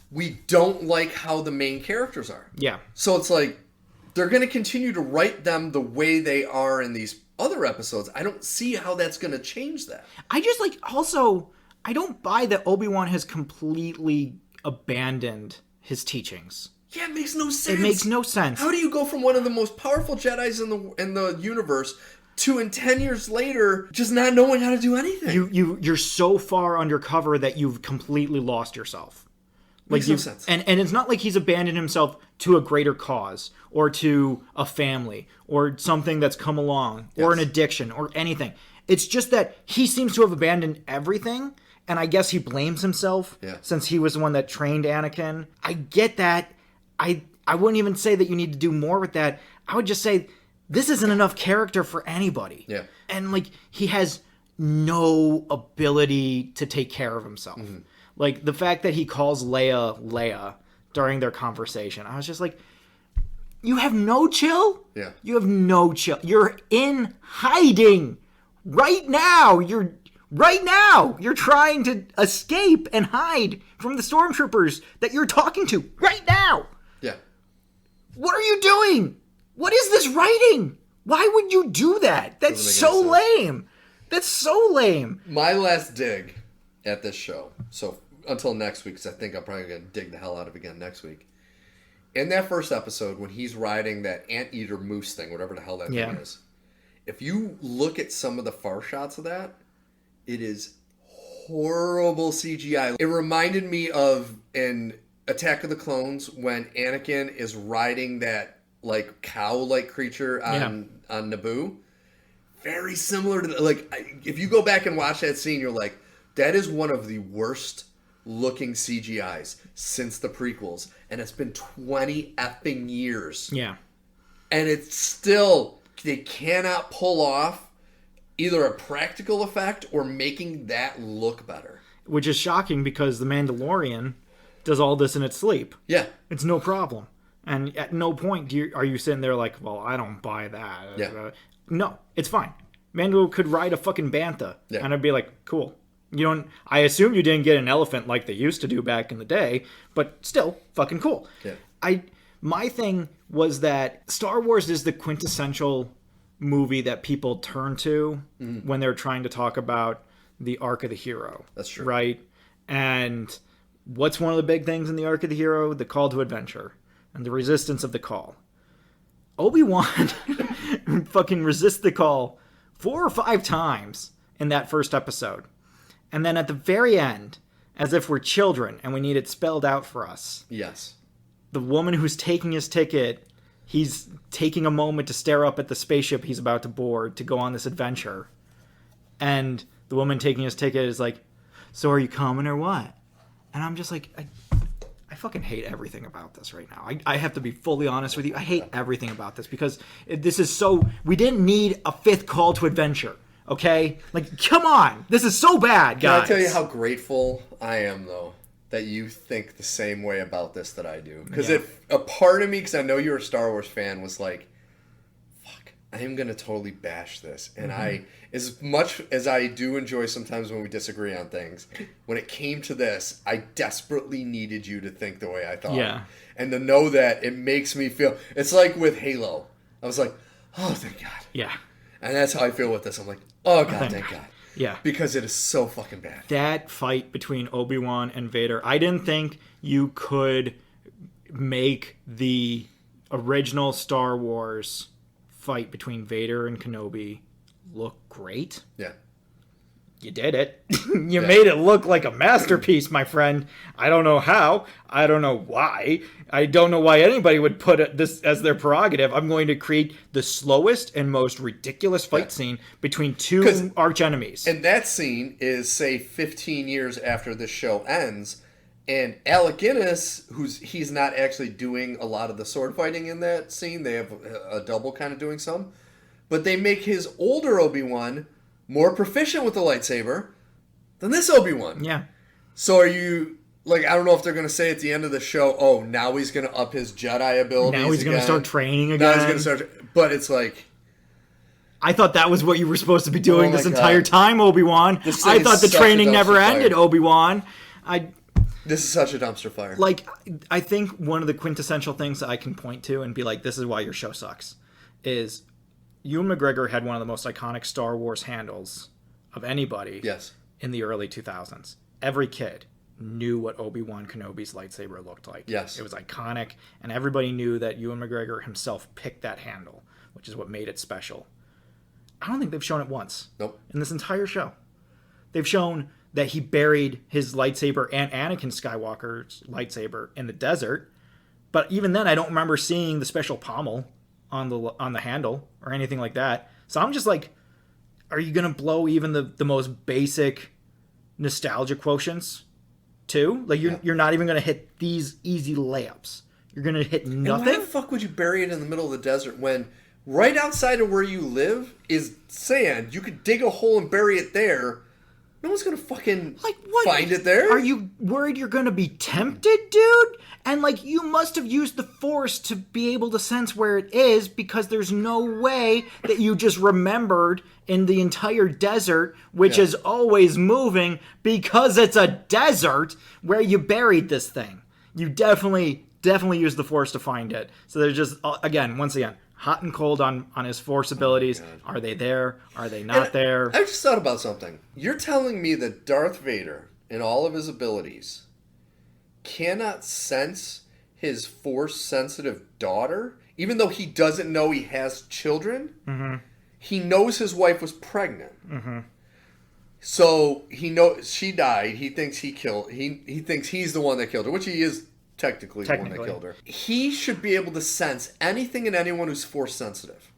we don't like how the main characters are. Yeah. So it's like, they're going to continue to write them the way they are in these other episodes. I don't see how that's going to change that. I just, like, also, I don't buy that Obi-Wan has completely abandoned his teachings. Yeah, it makes no sense. It makes no sense. How do you go from one of the most powerful Jedis in the universe to, in 10 years later, just not knowing how to do anything? You're so far undercover that you've completely lost yourself. Like, makes no sense. And it's not like he's abandoned himself to a greater cause or to a family or something that's come along or an addiction or anything. It's just that he seems to have abandoned everything, and I guess he blames himself since he was the one that trained Anakin. I get that. I wouldn't even say that you need to do more with that. I would just say this isn't enough character for anybody. Yeah. And, like, he has no ability to take care of himself. Mm-hmm. Like, the fact that he calls Leia during their conversation, I was just like, you have no chill? Yeah. You have no chill. You're in hiding right now. You're trying to escape and hide from the stormtroopers that you're talking to right now. Yeah. What are you doing? What is this writing? Why would you do that? That's so lame. That's so lame. My last dig at this show, so until next week, because I think I'm probably going to dig the hell out of it again next week. In that first episode, when he's riding that anteater moose thing, whatever the hell that thing is, if you look at some of the far shots of that, it is horrible CGI. It reminded me of in Attack of the Clones when Anakin is riding that, like, cow-like creature on Naboo. Very similar to, like, if you go back and watch that scene, you're like, that is one of the worst looking CGIs since the prequels, and it's been 20 effing years. Yeah. And it's still, they cannot pull off either a practical effect or making that look better. Which is shocking, because The Mandalorian does all this in its sleep. Yeah. It's no problem. And at no point are you sitting there like, well, I don't buy that. Yeah. No, it's fine. Mando could ride a fucking bantha, Yeah. and I'd be like, cool. You don't. I assume you didn't get an elephant like they used to do back in the day, but still, fucking cool. Yeah. My thing was that Star Wars is the quintessential movie that people turn to when they're trying to talk about the arc of the hero. That's true. Right? And what's one of the big things in the arc of the hero? The call to adventure and the resistance of the call. Obi-Wan fucking resists the call 4 or 5 times in that first episode. And then at the very end, as if we're children and we need it spelled out for us, Yes. the woman who's taking his ticket, he's taking a moment to stare up at the spaceship he's about to board to go on this adventure. And the woman taking his ticket is like, so are you coming or what? And I'm just like, I fucking hate everything about this right now. I have to be fully honest with you. I hate everything about this because this is so... We didn't need a 5th call to adventure, okay? Like, come on. This is so bad, guys. Can I tell you how grateful I am, though, that you think the same way about this that I do? Because if a part of me, because I know you're a Star Wars fan, was like, fuck, I am going to totally bash this. And as much as I do enjoy sometimes when we disagree on things, when it came to this, I desperately needed you to think the way I thought. Yeah. And to know that it makes me feel... It's like with Halo. I was like, oh, thank God. Yeah. And that's how I feel with this. I'm like, oh, God, thank God. Yeah. Because it is so fucking bad. That fight between Obi-Wan and Vader, I didn't think you could make the original Star Wars fight between Vader and Kenobi look great. Yeah. You did it. You made it look like a masterpiece, my friend. I don't know how. I don't know why. I don't know why anybody would put this as their prerogative. I'm going to create the slowest and most ridiculous fight scene between 2 arch enemies. And that scene is, say, 15 years after the show ends, and Alec Guinness, he's not actually doing a lot of the sword fighting in that scene. They have a double kind of doing some. But they make his older Obi-Wan more proficient with the lightsaber than this Obi-Wan. Yeah. So are you... Like, I don't know if they're going to say at the end of the show, oh, now he's going to up his Jedi abilities. Now he's going to start training again. Now he's going to start... But it's like... I thought that was what you were supposed to be doing this entire time, Obi-Wan. I thought the such training a never dumpster ended, fire. Obi-Wan. This is such a dumpster fire. Like, I think one of the quintessential things that I can point to and be like, this is why your show sucks, is Ewan McGregor had one of the most iconic Star Wars handles of anybody in the early 2000s. Every kid knew what Obi-Wan Kenobi's lightsaber looked like. Yes. It was iconic, and everybody knew that Ewan McGregor himself picked that handle, which is what made it special. I don't think they've shown it once. Nope. In this entire show. They've shown that he buried his lightsaber and Anakin Skywalker's lightsaber in the desert, but even then I don't remember seeing the special pommel on the handle or anything like that. So I'm just like, are you going to blow even the most basic nostalgia quotients too? Like you're not even going to hit these easy layups. You're going to hit nothing? And why the fuck would you bury it in the middle of the desert when right outside of where you live is sand? You could dig a hole and bury it there. No one's going to fucking find it there. Are you worried you're going to be tempted, dude? And, you must have used the Force to be able to sense where it is, because there's no way that you just remembered in the entire desert, which is always moving, because it's a desert, where you buried this thing. You definitely used the Force to find it. So there's just, once again, hot and cold on his Force abilities. Are they there? Are they not there? I just thought about something. You're telling me that Darth Vader, in all of his abilities, cannot sense his Force-sensitive daughter? Even though he doesn't know he has children? Mm-hmm. He knows his wife was pregnant. Mm-hmm. So he knows she died. He thinks he thinks he's the one that killed her, which he is technically the one that killed her. He should be able to sense anything and anyone who's Force sensitive.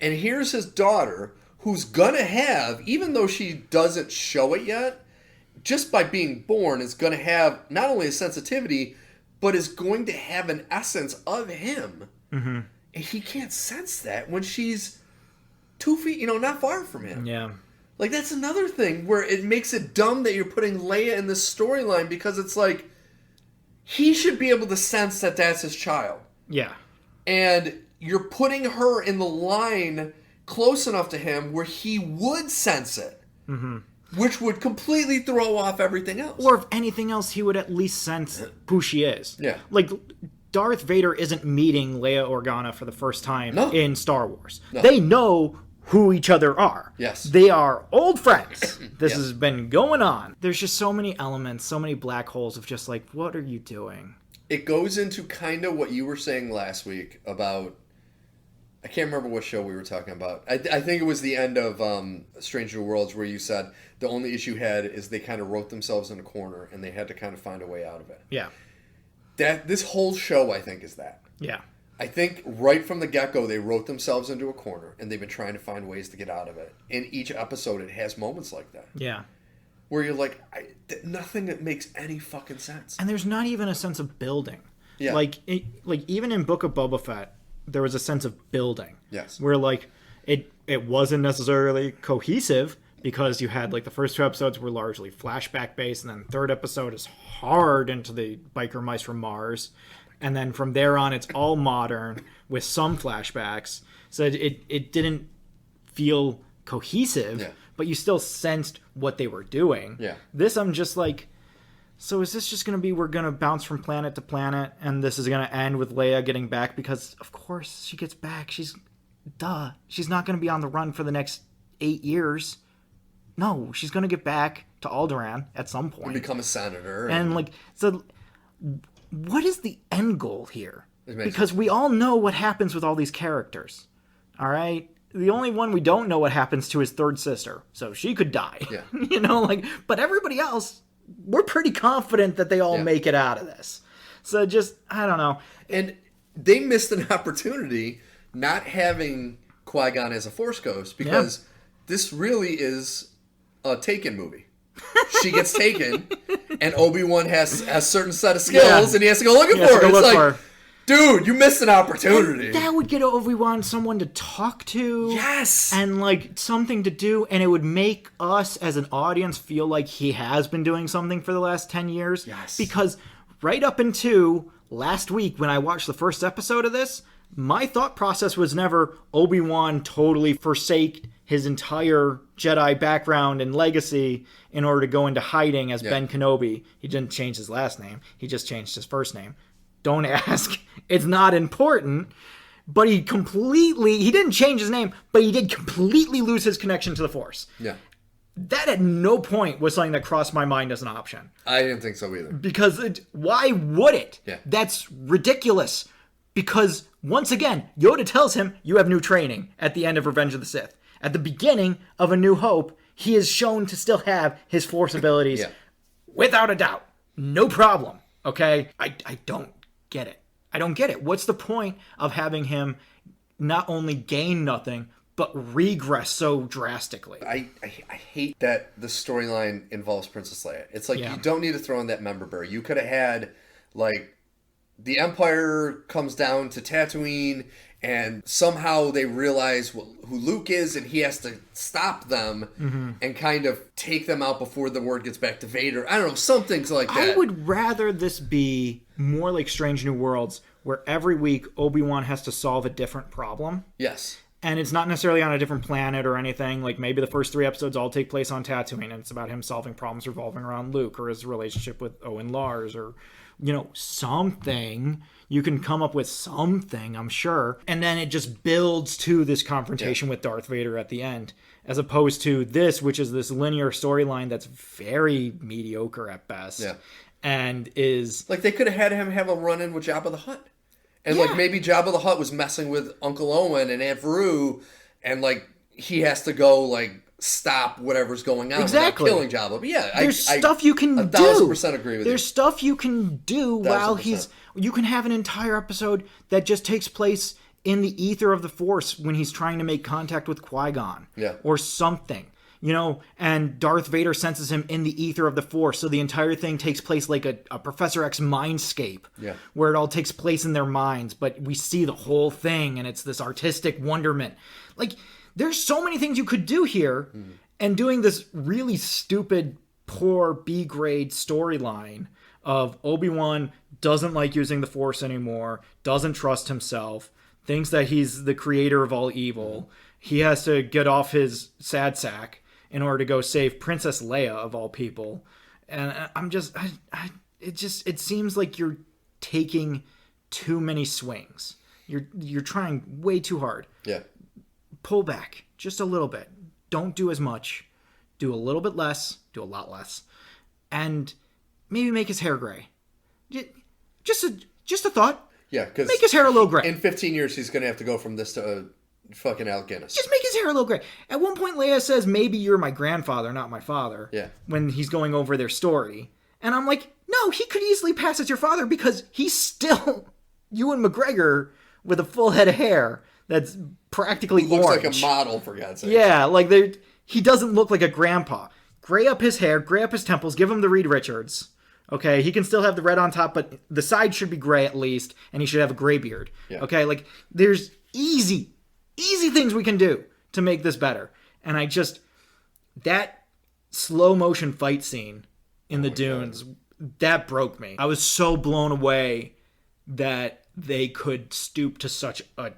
And here's his daughter, who's gonna have, even though she doesn't show it yet, just by being born, is gonna have not only a sensitivity, but is going to have an essence of him. Mm-hmm. And he can't sense that when she's 2 feet, not far from him. Yeah. That's another thing where it makes it dumb that you're putting Leia in this storyline, because it's like, he should be able to sense that that's his child. Yeah. And you're putting her in the line close enough to him where he would sense it. Mm-hmm. Which would completely throw off everything else. Or if anything else, he would at least sense who she is. Yeah. Like, Darth Vader isn't meeting Leia Organa for the first time in Star Wars. No. They know who each other are. Yes. They are old friends. This has been going on. There's just so many elements, so many black holes of just like, what are you doing? It goes into kind of what you were saying last week about... I can't remember what show we were talking about. I think it was the end of Stranger Worlds where you said the only issue had is they kind of wrote themselves in a corner and they had to kind of find a way out of it. Yeah. This whole show, I think, is that. Yeah. I think right from the get-go, they wrote themselves into a corner and they've been trying to find ways to get out of it. In each episode, it has moments like that. Yeah. Where you're like, nothing that makes any fucking sense. And there's not even a sense of building. Yeah. Like even in Book of Boba Fett, there was a sense of building. Yes. Where, like, it wasn't necessarily cohesive because you had, like, the first 2 episodes were largely flashback-based, and then the 3rd episode is hard into the biker mice from Mars. And then from there on, it's all modern with some flashbacks. So it didn't feel cohesive, but you still sensed what they were doing. Yeah. This, I'm just like... So is this just going to be we're going to bounce from planet to planet and this is going to end with Leia getting back? Because, of course, she gets back. She's not going to be on the run for the next 8 years. No, she's going to get back to Alderaan at some point. And become a senator. And, like, so what is the end goal here? Because we all know what happens with all these characters. All right? The only one we don't know what happens to is third sister. So she could die. Yeah. You know, like, but everybody else... We're pretty confident that they all make it out of this. So just, I don't know. And they missed an opportunity not having Qui-Gon as a Force Ghost because this really is a Taken movie. She gets taken, and Obi-Wan has a certain set of skills, and he has to go looking for her. It's like, dude, you missed an opportunity. And that would get Obi-Wan someone to talk to. Yes. And, like, something to do. And it would make us, as an audience, feel like he has been doing something for the last 10 years. Yes. Because right up into last week, when I watched the first episode of this, my thought process was never Obi-Wan totally forsake his entire Jedi background and legacy in order to go into hiding as Ben Kenobi. He didn't change his last name. He just changed his first name. Don't ask. It's not important. But he didn't change his name, but he did completely lose his connection to the Force. Yeah. That at no point was something that crossed my mind as an option. I didn't think so either. Because why would it? Yeah. That's ridiculous. Because, once again, Yoda tells him, you have new training at the end of Revenge of the Sith. At the beginning of A New Hope, he is shown to still have his Force abilities without a doubt. No problem. Okay? I don't get it. I don't get it. What's the point of having him not only gain nothing, but regress so drastically? I hate that the storyline involves Princess Leia. It's like, you don't need to throw in that member berry. You could have had, like, the Empire comes down to Tatooine, and somehow they realize who Luke is, and he has to stop them and kind of take them out before the word gets back to Vader. I don't know, some things like that. I would rather this be more like Strange New Worlds, where every week Obi-Wan has to solve a different problem. Yes. And it's not necessarily on a different planet or anything. Like, maybe the first 3 episodes all take place on Tatooine, and it's about him solving problems revolving around Luke or his relationship with Owen Lars or, you know, something. You can come up with something, I'm sure. And then it just builds to this confrontation with Darth Vader at the end. As opposed to this, which is this linear storyline that's very mediocre at best. Yeah. And is... Like, they could have had him have a run-in with Jabba the Hutt. And, like, maybe Jabba the Hutt was messing with Uncle Owen and Aunt Beru, and, like, he has to go, like, stop whatever's going on without killing Jabba. But, yeah, there's stuff you can do. 1,000% agree with you. There's stuff you can do while he's... You can have an entire episode that just takes place in the ether of the Force when he's trying to make contact with Qui-Gon. Yeah. Or something. You know, and Darth Vader senses him in the ether of the Force, so the entire thing takes place like a Professor X mindscape, where it all takes place in their minds, but we see the whole thing, and it's this artistic wonderment. Like, there's so many things you could do here, and doing this really stupid, poor B-grade storyline of Obi-Wan doesn't like using the Force anymore, doesn't trust himself, thinks that he's the creator of all evil, he has to get off his sad sack in order to go save Princess Leia of all people. And I'm just, it seems like you're taking too many swings. You're trying way too hard. Yeah. Pull back just a little bit. Don't do as much. Do a little bit less. Do a lot less. And maybe make his hair gray. Just a thought. Yeah, because make his hair a little gray. In 15 years, he's going to have to go from this to fucking Alec Guinness. Just make his hair a little gray. At one point, Leia says, maybe you're my grandfather, not my father. Yeah. When he's going over their story. And I'm like, no, he could easily pass as your father because he's still Ewan McGregor with a full head of hair that's practically looks orange. like a model, for God's sake. Yeah, like he doesn't look like a grandpa. Gray up his hair, gray up his temples, give him the Reed Richards. Okay, he can still have the red on top, but the side should be gray at least, and he should have a gray beard. Yeah. Okay, like there's easy things we can do to make this better. And that slow motion fight scene in the dunes, that broke me. I was so blown away that they could stoop to such a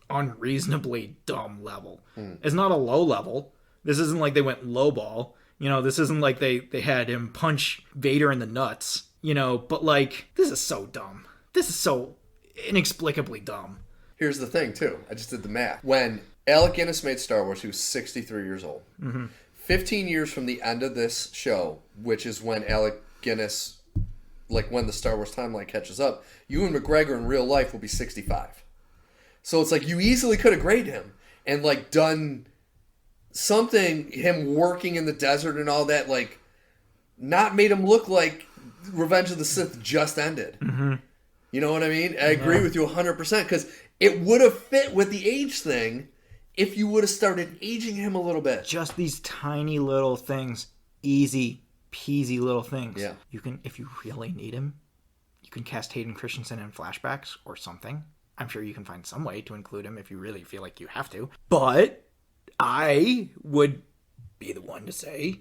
unreasonably dumb level. It's not a low level. This isn't like they went low ball. This isn't like they had him punch Vader in the nuts. But like, this is so dumb. This is so inexplicably dumb. Here's the thing, too. I just did the math. When Alec Guinness made Star Wars, he was 63 years old. 15 years from the end of this show, which is when Alec Guinness, like when the Star Wars timeline catches up, Ewan McGregor in real life will be 65. So it's like you easily could have graded him and like done something, him working in the desert and all that, like not made him look like Revenge of the Sith just ended. You know what I mean? I agree with you 100% because it would have fit with the age thing if you would have started aging him a little bit. Just these tiny little things, easy peasy little things. Yeah. You can, if you really need him, you can cast Hayden Christensen in flashbacks or something. I'm sure you can find some way to include him if you really feel like you have to. But I would be the one to say,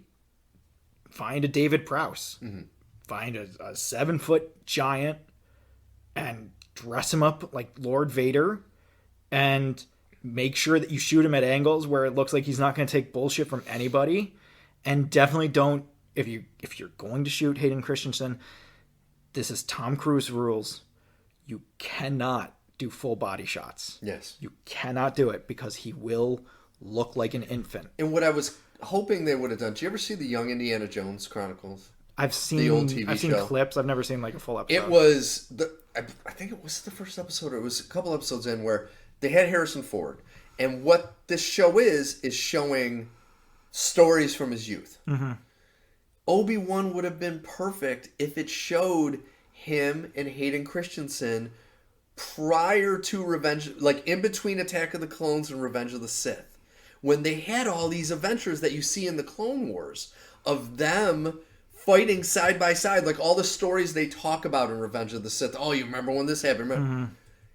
find a David Prowse. Find a 7-foot giant and dress him up like Lord Vader and make sure that you shoot him at angles where it looks like he's not going to take bullshit from anybody. And definitely don't, if you're going to shoot Hayden Christensen, this is Tom Cruise rules. You cannot do full body shots. Yes. You cannot do it because he will look like an infant. And what I was hoping they would have done, did you ever see the Young Indiana Jones Chronicles? I've seen the old TV I've seen show. clips. I've never seen like a full episode. It was I think it was the first episode, or it was a couple episodes in where they had Harrison Ford. And what this show is showing stories from his youth. Obi Wan would have been perfect if it showed him and Hayden Christensen prior to Revenge, like in between Attack of the Clones and Revenge of the Sith, when they had all these adventures that you see in the Clone Wars of them fighting side by side, like all the stories they talk about in Revenge of the Sith. Oh, you remember when this happened? Remember?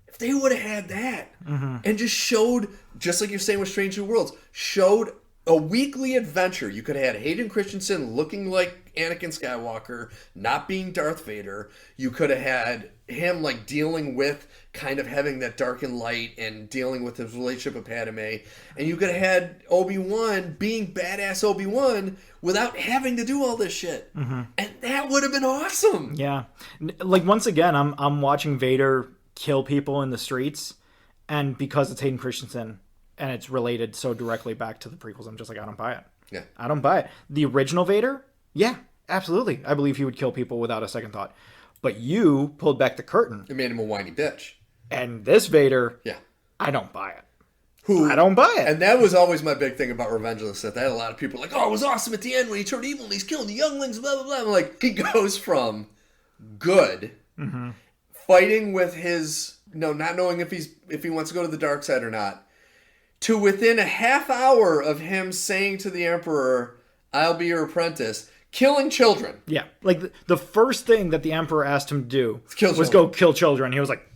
If they would have had that and just showed, just like you're saying with Strange New Worlds, showed a weekly adventure. You could have had Hayden Christensen looking like Anakin Skywalker, not being Darth Vader. You could have had him like dealing with kind of having that dark and light and dealing with his relationship with Padme. And you could have had Obi-Wan being badass Obi-Wan without having to do all this shit. And that would have been awesome. Yeah. Like once again, I'm watching Vader kill people in the streets, and because it's Hayden Christensen and it's related so directly back to the prequels, I'm just like, I don't buy it. Yeah. I don't buy it. The original Vader, yeah, absolutely. I believe he would kill people without a second thought. But you pulled back the curtain. It made him a whiny bitch. And this Vader, yeah, I don't buy it. I don't buy it. And that was always my big thing about Revenge of the Sith. I had a lot of people like, oh, it was awesome at the end when he turned evil and he's killing the younglings, blah, blah, blah. I'm like, he goes from good, fighting with his, not knowing if he wants to go to the dark side or not, to within a half hour of him saying to the Emperor, I'll be your apprentice, killing children. Yeah. Like the first thing that the Emperor asked him to do was children. go kill children. He was like,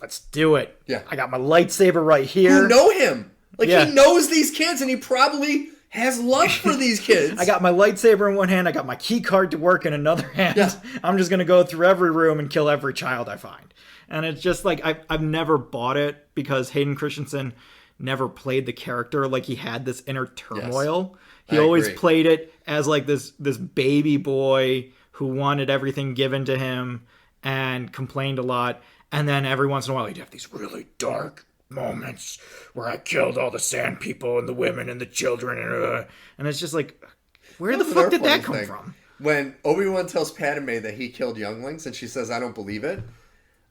let's do it. Yeah. I got my lightsaber right here. Who know him. Like Yeah. he knows these kids and he probably has love for these kids. I got my lightsaber in one hand. I got my key card to work in another hand. Yeah. I'm just going to go through every room and kill every child I find. And it's just like, I've never bought it because Hayden Christensen never played the character like he had this inner turmoil. Yes. He I always agree. played it as like this baby boy who wanted everything given to him and complained a lot. And then every once in a while he'd have these really dark moments where I killed all the sand people and the women and the children. And it's just like, where the fuck did that come from? When Obi Wan tells Padme that he killed younglings and she says, I don't believe it,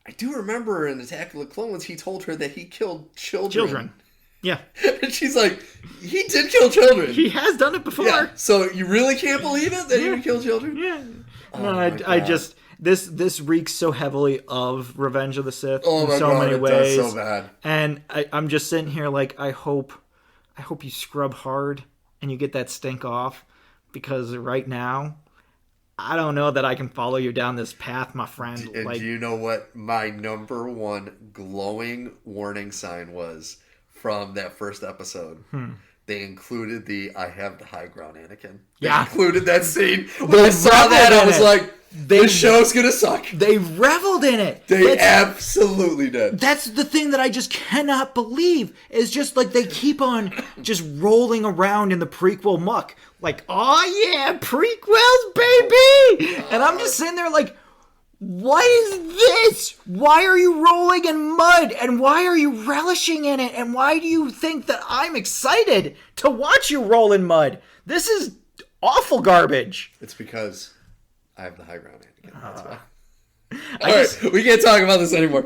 I do remember in Attack of the Clones he told her that he killed children. Yeah. And she's like, he did kill children. He has done it before. Yeah. So you really can't believe it that he would kill children? Yeah. Oh No, my I God. just this reeks so heavily of Revenge of the Sith Oh in my so God, many it ways. does so bad. And I'm just sitting here like I hope you scrub hard and you get that stink off, because right now I don't know that I can follow you down this path, my friend. And Like, do you know what my number one glowing warning sign was from that first episode? They included the I have the high ground Anakin. They Yeah. included that scene. When They I saw that, reveled I in was it. like, this show's gonna suck. they reveled in it. They absolutely did. That's the thing that I just cannot believe, is just like they keep on just rolling around in the prequel muck. Like, oh yeah, prequels, baby! And I'm just sitting there like, what is this? Why are you rolling in mud? And why are you relishing in it? And why do you think that I'm excited to watch you roll in mud? This is awful garbage. It's because I have the high ground Anakin. That's why. I All just- right, we can't talk about this anymore.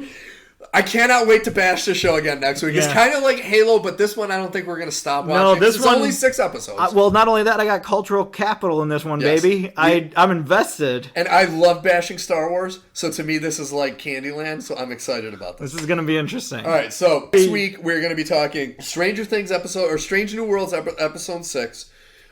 I cannot wait to bash the show again next week. It's Yeah. kind of like Halo, but this one I don't think we're going to stop watching. No, 'cause this it's one- only 6 episodes. Well, not only that, I got cultural capital in this one, Yes. baby. I'm invested. And I love bashing Star Wars, so to me this is like Candyland, so I'm excited about this. This is going to be interesting. All right, so this week we're going to be talking Stranger Things episode, or Strange New Worlds episode 6,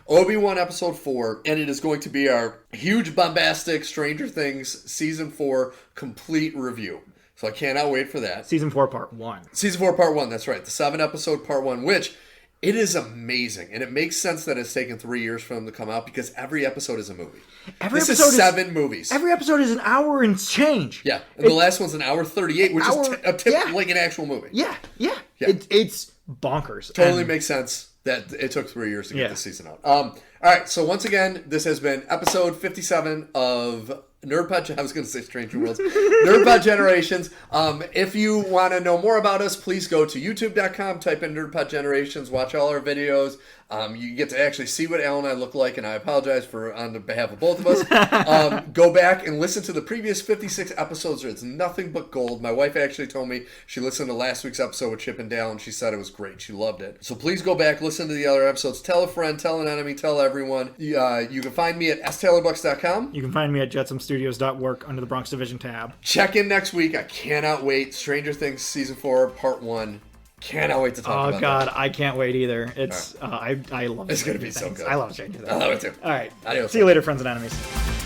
Obi Wan episode 4, and it is going to be our huge bombastic Stranger Things season 4 complete review. So I cannot wait for that. Season 4, Part 1. Season 4, Part 1, that's right. The 7 episode Part 1, which it is amazing. And it makes sense that it's taken 3 years for them to come out, because every episode is a movie. This is 7 movies. Every episode is an hour and change. Yeah, and the last one's an hour 38, which is yeah. like an actual movie. Yeah. Yeah. It's bonkers. Totally And makes sense that it took 3 years to get Yeah. this season out. All right, so once again, this has been episode 57 of NerdPod. I was going to say Stranger Worlds. NerdPod Generations. If you want to know more about us, please go to youtube.com, type in NerdPod Generations, watch all our videos. You get to actually see what Al and I look like, and I apologize for on the behalf of both of us. Go back and listen to the previous 56 episodes. It's nothing but gold. My wife actually told me she listened to last week's episode with Chip and Dale, and she said it was great. She loved it. So please go back, listen to the other episodes. Tell a friend, tell an enemy, tell everyone. You can find me at staylorbucks.com. You can find me at jetsumstudios.work under the Bronx Division tab. Check in next week. I cannot wait. Stranger Things Season 4, Part 1. Cannot wait to talk about Oh God, I can't wait either. It's I love. It's gonna be Stranger so Things. good. I love Stranger Things. I love it too. All right. Adios. See you later, friends and enemies.